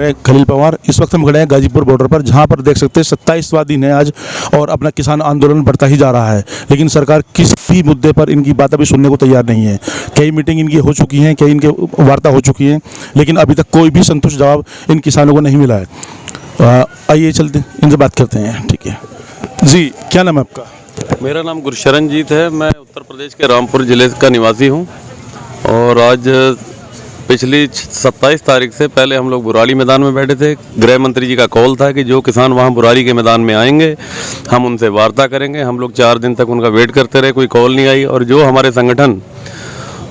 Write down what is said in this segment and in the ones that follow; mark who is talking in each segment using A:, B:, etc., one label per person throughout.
A: मैं खलील पवार। इस वक्त हम खड़े हैं गाजीपुर बॉर्डर पर, जहां पर देख सकते हैं 27वां दिन है आज और अपना किसान आंदोलन बढ़ता ही जा रहा है। लेकिन सरकार किसी भी मुद्दे पर इनकी बात अभी सुनने को तैयार नहीं है। कई मीटिंग इनकी हो चुकी हैं, कई इनके वार्ता हो चुकी हैं, लेकिन अभी तक कोई भी संतुष्ट जवाब इन किसानों को नहीं मिला है। आइए चलते इनसे बात करते हैं। ठीक है जी, क्या नाम है आपका?
B: मेरा नाम गुरशरणजीत है। मैं उत्तर प्रदेश के रामपुर ज़िले का निवासी हूं और आज पिछली 27 तारीख से पहले हम लोग बुराड़ी मैदान में बैठे थे। गृह मंत्री जी का कॉल था कि जो किसान वहां बुराड़ी के मैदान में आएंगे हम उनसे वार्ता करेंगे। हम लोग 4 दिन तक उनका वेट करते रहे, कोई कॉल नहीं आई। और जो हमारे संगठन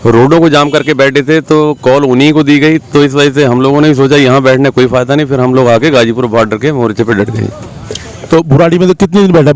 B: रोडों को जाम करके बैठे थे तो कॉल उन्हीं को दी गई। तो इस वजह से हम लोगों ने सोचा यहाँ बैठने कोई फ़ायदा नहीं, फिर हम लोग आके गाजीपुर बॉर्डर के मोर्चे पर डट गए।
A: तो बुराड़ी में तो कितने दिन बैठा है?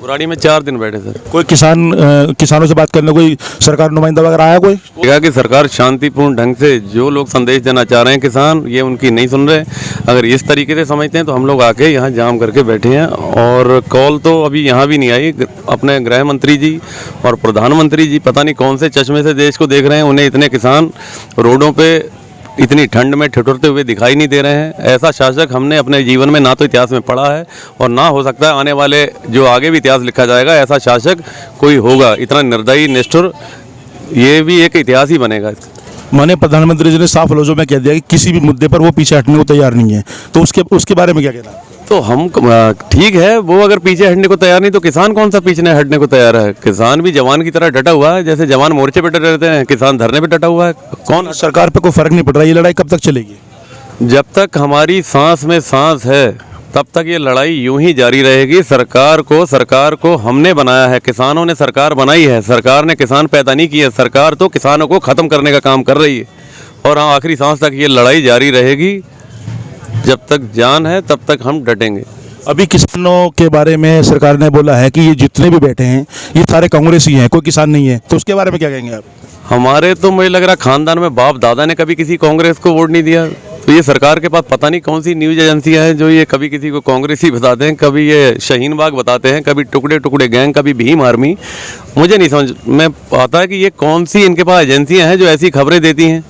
A: बुराड़ी में
B: 4 दिन बैठे सर।
A: कोई किसानों से बात करने कोई सरकार नुमाइंदा वगैरह आया कोई?
B: कहा कि सरकार शांतिपूर्ण ढंग से जो लोग संदेश देना चाह रहे हैं किसान, ये उनकी नहीं सुन रहे। अगर इस तरीके से समझते हैं तो हम लोग आके यहाँ जाम करके बैठे हैं। और कॉल तो अभी यहाँ भी नहीं आई। अपने गृह मंत्री जी और प्रधानमंत्री जी पता नहीं कौन से चश्मे से देश को देख रहे हैं, उन्हें इतने किसान रोडों पर इतनी ठंड में ठिठुरते हुए दिखाई नहीं दे रहे हैं। ऐसा शासक हमने अपने जीवन में ना तो इतिहास में पढ़ा है और ना हो सकता है आने वाले जो आगे भी इतिहास लिखा जाएगा ऐसा शासक कोई होगा। इतना निर्दयी, निष्ठुर, ये भी एक इतिहास ही बनेगा।
A: माननीय प्रधानमंत्री जी ने साफ लफ्जों में कह दिया कि किसी भी मुद्दे पर वो पीछे हटने को तैयार नहीं है, तो उसके बारे में क्या कहना है?
B: तो हम ठीक है, वो अगर पीछे हटने को तैयार नहीं तो किसान कौन सा पीछे हटने को तैयार है? किसान भी जवान की तरह डटा हुआ है। जैसे जवान मोर्चे पे डटे रहते हैं, किसान धरने पे डटा हुआ है। कौन?
A: सरकार पे कोई फर्क नहीं पड़ रहा। ये लड़ाई कब तक चलेगी?
B: जब तक हमारी सांस में सांस है तब तक ये लड़ाई यूं ही जारी रहेगी। सरकार को हमने बनाया है, किसानों ने सरकार बनाई है। सरकार ने किसान पैदा नहीं किया। सरकार तो किसानों को ख़त्म करने का काम कर रही है और हाँ, आखिरी सांस तक ये लड़ाई जारी रहेगी। जब तक जान है तब तक हम डटेंगे।
A: अभी किसानों के बारे में सरकार ने बोला है कि ये जितने भी बैठे हैं ये सारे कांग्रेसी हैं, कोई किसान नहीं है, तो उसके बारे में क्या कहेंगे आप?
B: हमारे तो मुझे लग रहा खानदान में बाप दादा ने कभी किसी कांग्रेस को वोट नहीं दिया। तो ये सरकार के पास पता नहीं कौन सी न्यूज़ एजेंसियां हैं जो ये कभी किसी को कांग्रेसी बताते हैं, कभी ये शाहीन बाग बताते हैं, कभी टुकड़े टुकड़े गैंग, कभी भीम आर्मी। मुझे नहीं समझ में आता है कि ये कौन सी इनके पास एजेंसियाँ हैं जो ऐसी खबरें देती हैं।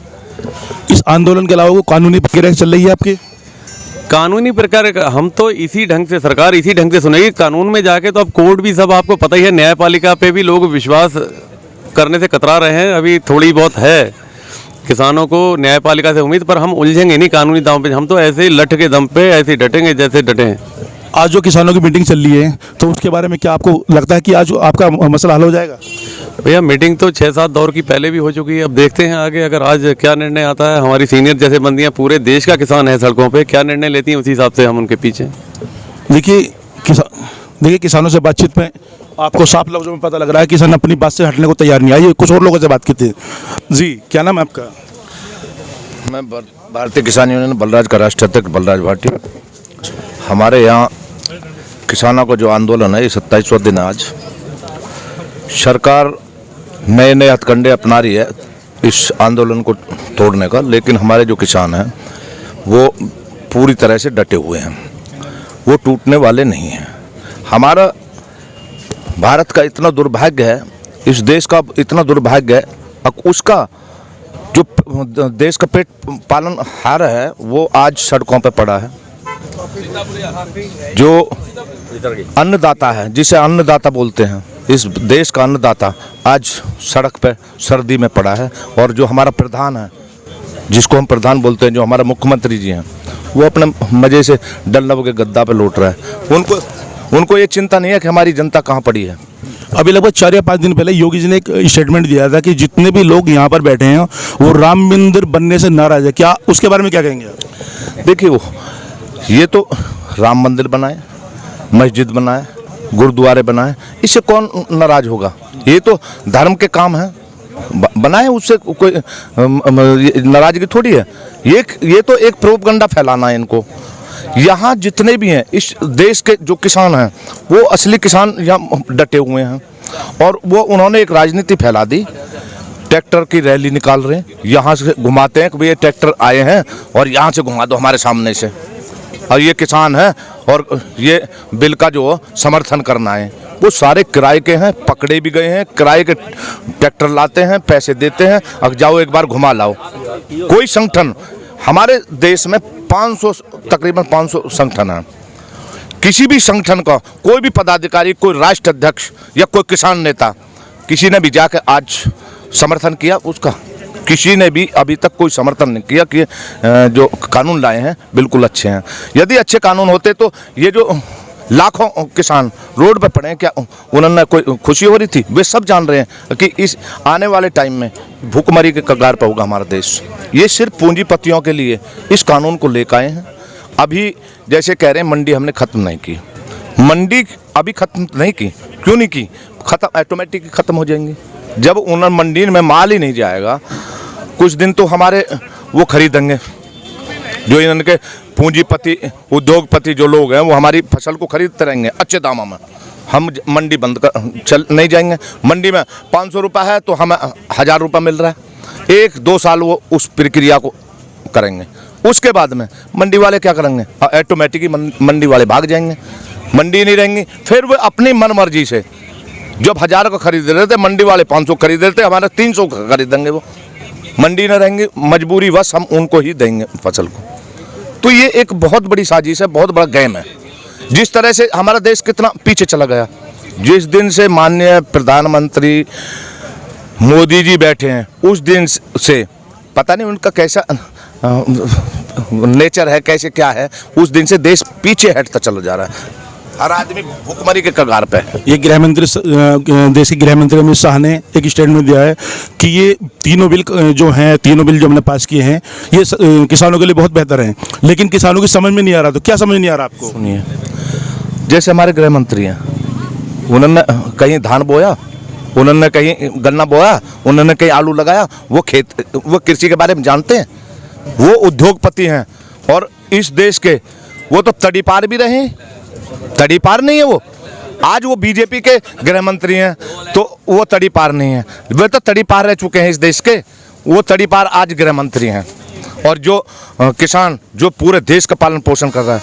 A: इस आंदोलन के अलावा कानूनी प्रक्रिया चल रही है आपकी?
B: कानूनी प्रकार हम तो इसी ढंग से, सरकार इसी ढंग से सुनेगी। कानून में जाके तो अब कोर्ट भी सब आपको पता ही है, न्यायपालिका पे भी लोग विश्वास करने से कतरा रहे हैं। अभी थोड़ी बहुत है किसानों को न्यायपालिका से उम्मीद, पर हम उलझेंगे नहीं कानूनी दांव पे। हम तो ऐसे ही लठ के दम पे ऐसे ही डटेंगे जैसे डटे हैं।
A: आज जो किसानों की मीटिंग चल रही है तो उसके बारे में क्या आपको लगता है कि आज आपका मसला हल हो जाएगा?
B: भैया मीटिंग तो 6-7 दौर की पहले भी हो चुकी है। अब देखते हैं आगे अगर आज क्या निर्णय आता है। हमारी सीनियर जैसे बंदियां पूरे देश का किसान है, सड़कों पे क्या निर्णय लेती हैं उसी हिसाब से हम उनके पीछे।
A: देखिए किसानों से बातचीत में आपको साफ लफ्जों में पता लग रहा है कि किसान अपनी बात से हटने को तैयार नहीं। आइए कुछ और लोगों से बात की थी। जी, क्या नाम है आपका?
C: मैं भारतीय किसान यूनियन बलराज का राष्ट्रीय अध्यक्ष बलराज भाटी। हमारे यहाँ किसानों का जो आंदोलन है ये 27वां दिन है आज। सरकार नए नए हथकंडे अपना रही है इस आंदोलन को तोड़ने का, लेकिन हमारे जो किसान हैं वो पूरी तरह से डटे हुए हैं, वो टूटने वाले नहीं हैं। हमारा भारत का इतना दुर्भाग्य है, इस देश का इतना दुर्भाग्य है, अब उसका जो देश का पेट पालन हार है वो आज सड़कों पे पड़ा है। जो अन्नदाता है, जिसे अन्नदाता बोलते हैं, इस देश का अन्नदाता आज सड़क पे सर्दी में पड़ा है। और जो हमारा प्रधान है, जिसको हम प्रधान बोलते हैं, जो हमारा मुख्यमंत्री जी हैं, वो अपने मज़े से डल्लव के गद्दा पे लौट रहा है। उनको ये चिंता नहीं है कि हमारी जनता कहाँ पड़ी है।
A: अभी लगभग 4 या 5 दिन पहले योगी जी ने एक स्टेटमेंट दिया था कि जितने भी लोग यहाँ पर बैठे हैं वो राम मंदिर बनने से नाराज है। क्या उसके बारे में क्या कहेंगे आप?
C: देखिए, ये तो राम मंदिर बनाए, मस्जिद बनाए, गुरुद्वारे बनाए, इससे कौन नाराज होगा? ये तो धर्म के काम है, बनाए, उससे कोई नाराजगी थोड़ी है। ये तो एक प्रोपगंडा फैलाना है इनको। यहाँ जितने भी हैं इस देश के जो किसान हैं वो असली किसान यहाँ डटे हुए हैं और वो उन्होंने एक राजनीति फैला दी। ट्रैक्टर की रैली निकाल रहे हैं, यहाँ से घुमाते हैं कि भाई ये ट्रैक्टर आए हैं और यहाँ से घुमा दो हमारे सामने से, और ये किसान है और ये बिल का जो समर्थन करना है। वो सारे किराए के हैं, पकड़े भी गए हैं, किराए के ट्रैक्टर लाते हैं, पैसे देते हैं, अब जाओ एक बार घुमा लाओ। कोई संगठन हमारे देश में 500 तकरीबन 500 संगठन हैं। किसी भी संगठन का कोई भी पदाधिकारी, कोई राष्ट्र अध्यक्ष या कोई किसान नेता, किसी ने भी जाकर आज समर्थन किया उसका? किसी ने भी अभी तक कोई समर्थन नहीं किया कि जो कानून लाए हैं बिल्कुल अच्छे हैं। यदि अच्छे कानून होते तो ये जो लाखों किसान रोड पे पड़े हैं, क्या उन्होंने कोई खुशी हो रही थी? वे सब जान रहे हैं कि इस आने वाले टाइम में भूखमरी के कगार पर होगा हमारा देश। ये सिर्फ पूंजीपतियों के लिए इस कानून को लेकर आए हैं। अभी जैसे कह रहे हैं मंडी हमने ख़त्म नहीं की, मंडी अभी ख़त्म नहीं की। क्यों नहीं की? ख़त्म ऑटोमेटिक ख़त्म हो जाएंगी। जब उन्होंने मंडी में माल ही नहीं जाएगा, कुछ दिन तो हमारे वो खरीदेंगे, जो इनके पूंजीपति उद्योगपति जो लोग हैं वो हमारी फसल को खरीदते रहेंगे अच्छे दामों में। हम मंडी बंद कर चल नहीं जाएंगे। मंडी में 500 रुपये है तो हमें 1000 रुपये मिल रहा है। 1-2 साल वो उस प्रक्रिया को करेंगे। उसके बाद में मंडी वाले क्या करेंगे? ऑटोमेटिक ही मंडी वाले भाग जाएंगे, मंडी नहीं रहेंगी। फिर वो अपनी मन मर्जी से जब 1000 को खरीद रहे थे, मंडी वाले 500 खरीद रहे थे, हमारे 300 खरीदेंगे। वो मंडी न रहेंगे, मजबूरी बस हम उनको ही देंगे फसल को। तो ये एक बहुत बड़ी साजिश है, बहुत बड़ा गेम है। जिस तरह से हमारा देश कितना पीछे चला गया, जिस दिन से माननीय प्रधानमंत्री मोदी जी बैठे हैं उस दिन से पता नहीं उनका कैसा नेचर है, कैसे क्या है, उस दिन से देश पीछे हटता चला जा रहा है। हर आदमी भुखमरी के कगार पे है।
A: ये गृह मंत्री देश के गृह मंत्री अमित शाह ने एक स्टेटमेंट दिया है कि ये तीनों बिल जो हमने पास किए हैं ये किसानों के लिए बहुत बेहतर हैं, लेकिन किसानों की समझ में नहीं आ रहा। तो क्या समझ नहीं आ रहा आपको?
C: सुनिए, जैसे हमारे गृह मंत्री हैं, उन्होंने कहीं धान बोया, उन्होंने कहीं गन्ना बोया, उन्होंने कहीं आलू लगाया। वो कृषि के बारे में जानते हैं, वो उद्योगपति हैं। और इस देश के वो तो तड़ी पार भी रहे, तड़ी पार नहीं है वो। आज वो बीजेपी के गृह मंत्री हैं तो वो तड़ी पार नहीं है, वे तो तड़ी पार रह चुके हैं इस देश के। वो तड़ी पार आज गृह मंत्री हैं। और जो किसान जो पूरे देश का पालन पोषण कर रहा है,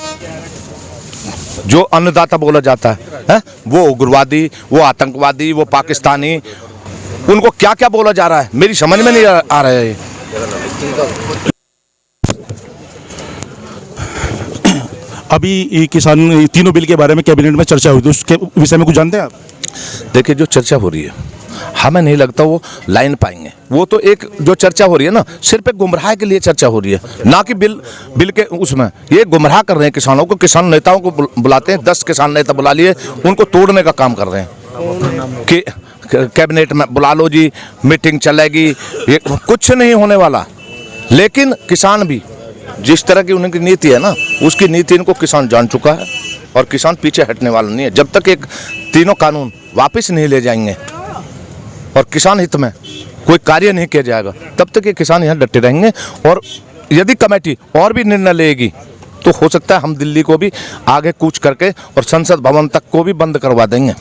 C: जो अन्नदाता बोला जाता है, वो उग्रवादी, वो आतंकवादी, वो पाकिस्तानी, उनको क्या क्या बोला जा रहा है मेरी समझ में नहीं आ रहा है।
A: अभी ये किसान तीनों बिल के बारे में कैबिनेट में चर्चा हुई थी, उसके विषय में कुछ जानते हैं आप?
C: देखिए, जो चर्चा हो रही है हमें नहीं लगता वो लाइन पाएंगे। वो तो एक जो चर्चा हो रही है ना, सिर्फ एक गुमराह के लिए चर्चा हो रही है, ना कि बिल के उसमें ये गुमराह कर रहे हैं किसानों को। किसान नेताओं को बुलाते हैं, 10 किसान नेता बुला लिए, उनको तोड़ने का काम कर रहे हैं कि कैबिनेट में बुला लो जी, मीटिंग चलेगी, ये कुछ नहीं होने वाला। लेकिन किसान भी जिस तरह की उनकी नीति है ना, उसकी नीति इनको किसान जान चुका है और किसान पीछे हटने वाला नहीं है। जब तक एक तीनों कानून वापस नहीं ले जाएंगे और किसान हित में कोई कार्य नहीं किया जाएगा, तब तक ये किसान यहाँ डटे रहेंगे। और यदि कमेटी और भी निर्णय लेगी तो हो सकता है हम दिल्ली को भी आगे कूच करके और संसद भवन तक को भी बंद करवा देंगे।